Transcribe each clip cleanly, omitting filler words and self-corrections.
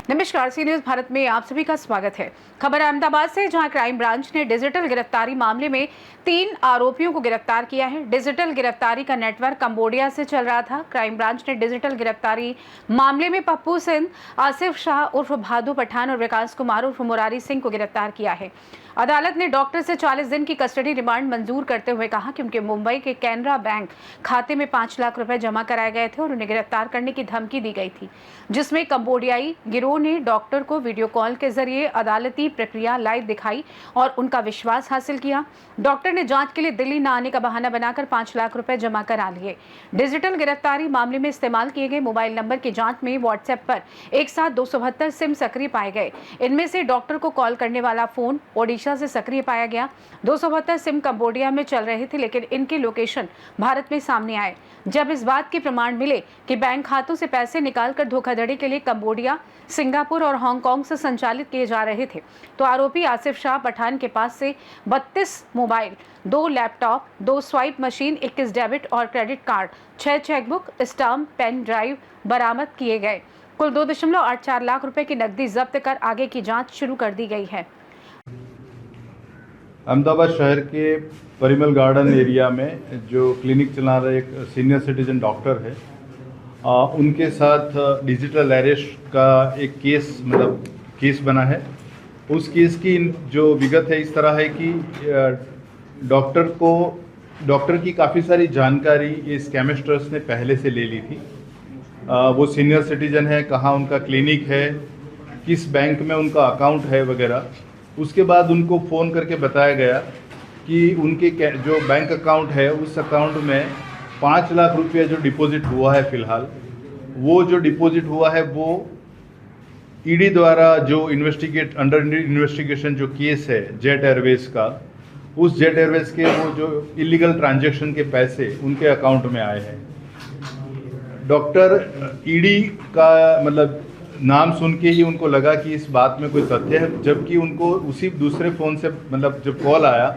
नमस्कार, सी न्यूज भारत में आप सभी का स्वागत है। खबर अहमदाबाद से, जहां क्राइम ब्रांच ने डिजिटल गिरफ्तारी मामले में 3 आरोपियों को गिरफ्तार किया है। डिजिटल गिरफ्तारी का नेटवर्क कंबोडिया से चल रहा था। क्राइम ब्रांच ने डिजिटल गिरफ्तारी मामले में पप्पू सिंह, आसिफ शाह उर्फ भादू पठान और विकास कुमार उर्फ मुरारी सिंह को गिरफ्तार किया है। अदालत ने डॉक्टर से 40 दिन की कस्टडी रिमांड मंजूर करते हुए कहा कि उनके मुंबई के कैनरा बैंक खाते में 5 लाख रुपए जमा कराए गए थे और उन्हें गिरफ्तार करने की धमकी दी गई थी, जिसमें कंबोडियाई गिरोह ने डॉक्टर को वीडियो कॉल के जरिए अदालती प्रक्रिया लाइव दिखाई और उनका विश्वास हासिल किया। डॉक्टर ने जांच के लिए दिल्ली न आने का बहाना बनाकर 5 लाख रुपए जमा करा लिए। डिजिटल गिरफ्तारी मामले में इस्तेमाल किए गए मोबाइल नंबर की जांच में व्हाट्सएप पर एक साथ 272 सिम सक्रिय पाए गए। इनमें से डॉक्टर को कॉल करने वाला फोन ओडिशा से सक्रिय पाया गया। 272 सिम कंबोडिया में चल रहे थे, लेकिन इनके लोकेशन भारत में सामने आए जब इस बात के प्रमाण मिले कि बैंक खातों से पैसे निकालकर धोखाधड़ी के लिए कंबोडिया, सिंगापुर और हांगकांग से संचालित किए जा रहे थे। तो आरोपी आसिफ शाह पठान के पास से 32 mobile, 2 laptop, 2 swipe machine, 21 debit और credit card, 6 chequebook, stamp, pen drive बरामद किए गए। कुल 2.84 लाख रुपए की नकदी जब्त कर आगे की जांच शुरू कर दी गई है। अहमदाबाद शहर के परिमल गार्डन एरिया में जो क्लिनिक चला रहे एक सीनियर सिटीजन डॉक्टर है, उनके साथ डिजिटल अरेस्ट का एक केस बना है। उस केस की जो विगत है इस तरह है कि डॉक्टर की काफ़ी सारी जानकारी ये स्कैमस्टर्स ने पहले से ले ली थी। वो सीनियर सिटीजन है, कहाँ उनका क्लिनिक है, किस बैंक में उनका अकाउंट है वगैरह। उसके बाद उनको फ़ोन करके बताया गया कि उनके जो बैंक अकाउंट है उस अकाउंट में 5 लाख रुपया जो डिपॉजिट हुआ है फ़िलहाल, वो जो डिपॉजिट हुआ है वो ईडी द्वारा जो अंडर इन्वेस्टिगेशन जो केस है जेट एयरवेज का, उस जेट एयरवेज के वो जो इलीगल ट्रांजैक्शन के पैसे उनके अकाउंट में आए हैं। डॉक्टर ईडी का नाम सुन के ही उनको लगा कि इस बात में कोई तथ्य है, जबकि उनको उसी दूसरे फ़ोन से जब कॉल आया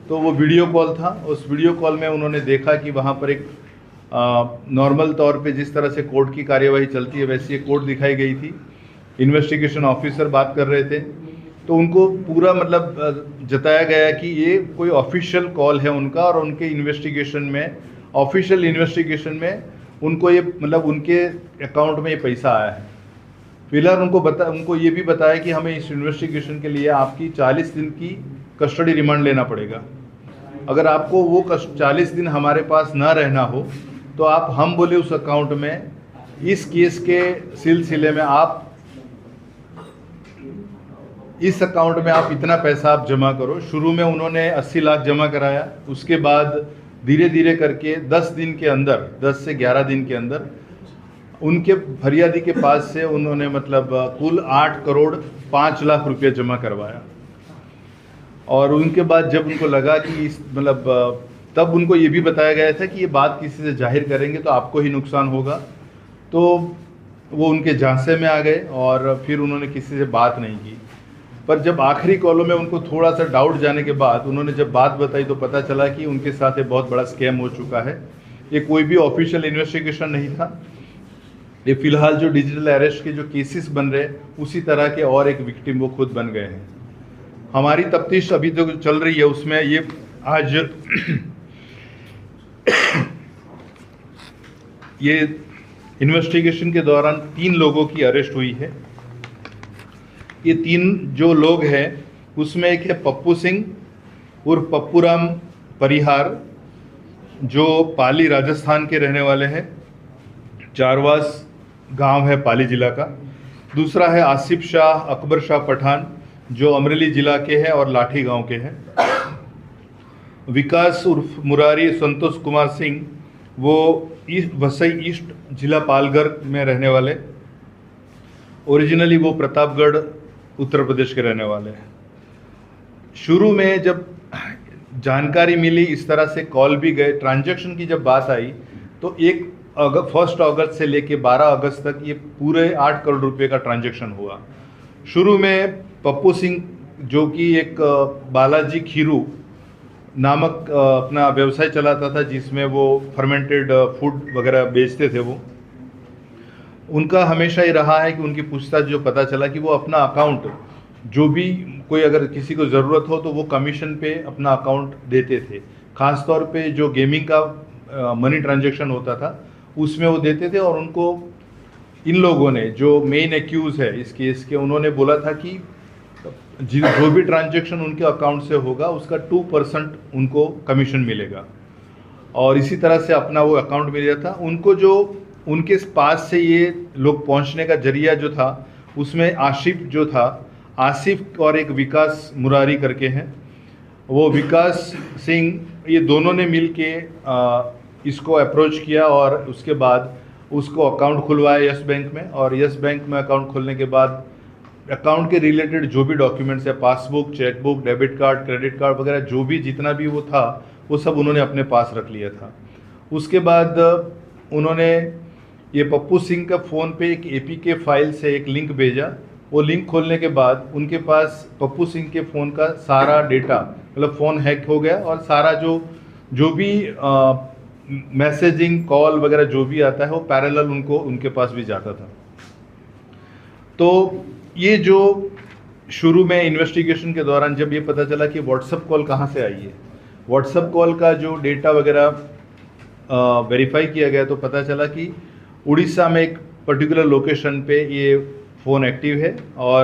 तो वो वीडियो कॉल था। उस वीडियो कॉल में उन्होंने देखा कि वहाँ पर एक नॉर्मल तौर पे जिस तरह से कोर्ट की कार्यवाही चलती है वैसी एक कोर्ट दिखाई गई थी। इन्वेस्टिगेशन ऑफिसर बात कर रहे थे, तो उनको पूरा जताया गया कि ये कोई ऑफिशियल कॉल है उनका, और उनके ऑफिशियल इन्वेस्टिगेशन में उनको ये उनके अकाउंट में ये पैसा आया है। फिलहाल उनको ये भी बताया कि हमें इस इन्वेस्टिगेशन के लिए आपकी 40 दिन की कस्टडी रिमांड लेना पड़ेगा। अगर आपको वो 40 दिन हमारे पास ना रहना हो तो हम बोले उस अकाउंट में इस केस के सिलसिले में आप इस अकाउंट में आप इतना पैसा आप जमा करो। शुरू में उन्होंने 80 लाख जमा कराया, उसके बाद धीरे धीरे करके 10 दिन के अंदर, 10 से 11 दिन के अंदर उनके फरियादी के पास से उन्होंने कुल 8 करोड़ 5 लाख रुपये जमा करवाया। और उनके बाद जब उनको लगा कि तब उनको ये भी बताया गया था कि ये बात किसी से जाहिर करेंगे तो आपको ही नुकसान होगा, तो वो उनके झांसे में आ गए और फिर उन्होंने किसी से बात नहीं की। पर जब आखिरी कॉलों में उनको थोड़ा सा डाउट जाने के बाद उन्होंने जब बात बताई तो पता चला कि उनके साथ एक बहुत बड़ा स्कैम हो चुका है। ये कोई भी ऑफिशियल इन्वेस्टिगेशन नहीं था, ये फिलहाल जो डिजिटल अरेस्ट के जो केसेस बन रहे उसी तरह के और एक विक्टिम वो खुद बन गए हैं। हमारी तफ्तीश अभी तो चल रही है, उसमें ये आज ये इन्वेस्टिगेशन के दौरान 3 लोगों की अरेस्ट हुई है। ये 3 जो लोग हैं उसमें एक है पप्पू सिंह उर्फ पप्पूराम परिहार, जो पाली राजस्थान के रहने वाले हैं, चारवास गांव है पाली जिला का। दूसरा है आसिफ शाह अकबर शाह पठान, जो अमरेली जिला के हैं और लाठी गांव के हैं। विकास उर्फ मुरारी संतोष कुमार सिंह, वो वसई ईस्ट जिला पालघर में रहने वाले, ओरिजिनली वो प्रतापगढ़ उत्तर प्रदेश के रहने वाले हैं। शुरू में जब जानकारी मिली, इस तरह से कॉल भी गए, ट्रांजैक्शन की जब बात आई तो 1 अगस्त से लेके 12 अगस्त तक ये पूरे 8 करोड़ रुपए का ट्रांजैक्शन हुआ। शुरू में पप्पू सिंह, जो कि एक बालाजी खीरू नामक अपना व्यवसाय चलाता था, जिसमें वो फर्मेंटेड फूड वगैरह बेचते थे। वो उनका हमेशा ही रहा है कि उनकी पूछताछ जो पता चला कि वो अपना अकाउंट, जो भी कोई अगर किसी को ज़रूरत हो तो वो कमीशन पे अपना अकाउंट देते थे। ख़ास तौर पे जो गेमिंग का मनी ट्रांजैक्शन होता था उसमें वो देते थे। और उनको इन लोगों ने, जो मेन एक्यूज़ है इस केस के, उन्होंने बोला था कि जो भी ट्रांजैक्शन उनके अकाउंट से होगा उसका 2% उनको कमीशन मिलेगा। और इसी तरह से अपना वो अकाउंट मिल जाता उनको। जो उनके पास से ये लोग पहुंचने का जरिया जो था, उसमें आसिफ और एक विकास मुरारी करके हैं। वो विकास सिंह, ये दोनों ने मिल के इसको अप्रोच किया और उसके बाद उसको अकाउंट खुलवाया यस बैंक में। और यस बैंक में अकाउंट खोलने के बाद अकाउंट के रिलेटेड जो भी डॉक्यूमेंट्स है, passbook, chequebook, debit card, credit card वगैरह, जो भी जितना भी वो था वो सब उन्होंने अपने पास रख लिया था। उसके बाद उन्होंने ये पप्पू सिंह का फ़ोन पे एक एपीके फाइल से एक लिंक भेजा। वो लिंक खोलने के बाद उनके पास पप्पू सिंह के फ़ोन का सारा डेटा, मतलब फ़ोन हैक हो गया और सारा जो भी मैसेजिंग, कॉल वगैरह जो भी आता है वो पैरेलल उनके पास भी जाता था। तो ये जो शुरू में इन्वेस्टिगेशन के दौरान जब ये पता चला कि व्हाट्सएप कॉल कहाँ से आई है, व्हाट्सएप कॉल का जो डेटा वगैरह वेरीफाई किया गया, तो पता चला कि उड़ीसा में एक पर्टिकुलर लोकेशन पे ये फ़ोन एक्टिव है। और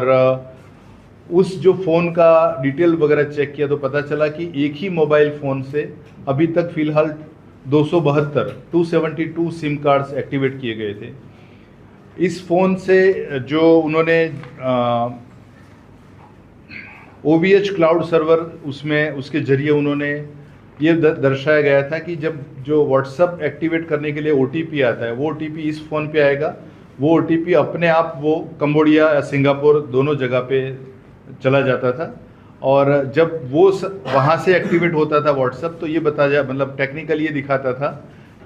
उस जो फ़ोन का डिटेल वगैरह चेक किया तो पता चला कि एक ही मोबाइल फ़ोन से अभी तक फ़िलहाल 272 सिम कार्ड्स एक्टिवेट किए गए थे। इस फ़ोन से जो उन्होंने OVH क्लाउड सर्वर, उसमें उसके ज़रिए उन्होंने ये दर्शाया गया था कि जब जो व्हाट्सएप एक्टिवेट करने के लिए OTP आता है, वो OTP इस फ़ोन पे आएगा। वो OTP अपने आप वो कंबोडिया या सिंगापुर दोनों जगह पे चला जाता था। और जब वो वहाँ से एक्टिवेट होता था व्हाट्सएप, तो ये मतलब टेक्निकली ये दिखाता था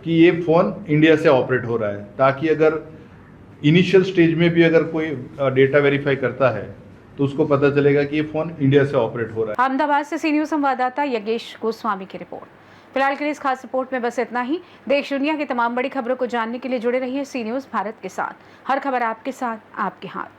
कि ये फ़ोन इंडिया से ऑपरेट हो रहा है, ताकि अगर इनिशियल स्टेज में भी अगर कोई डेटा वेरीफाई करता है तो उसको पता चलेगा कि ये फ़ोन इंडिया से ऑपरेट हो रहा है। अहमदाबाद से सी न्यूज़ संवाददाता यज्ञेश गोस्वामी की रिपोर्ट। फिलहाल के लिए इस खास रिपोर्ट में बस इतना ही। देश दुनिया की तमाम बड़ी खबरों को जानने के लिए जुड़े रहिए सी न्यूज़ भारत के साथ। हर खबर आपके साथ, आपके हाथ।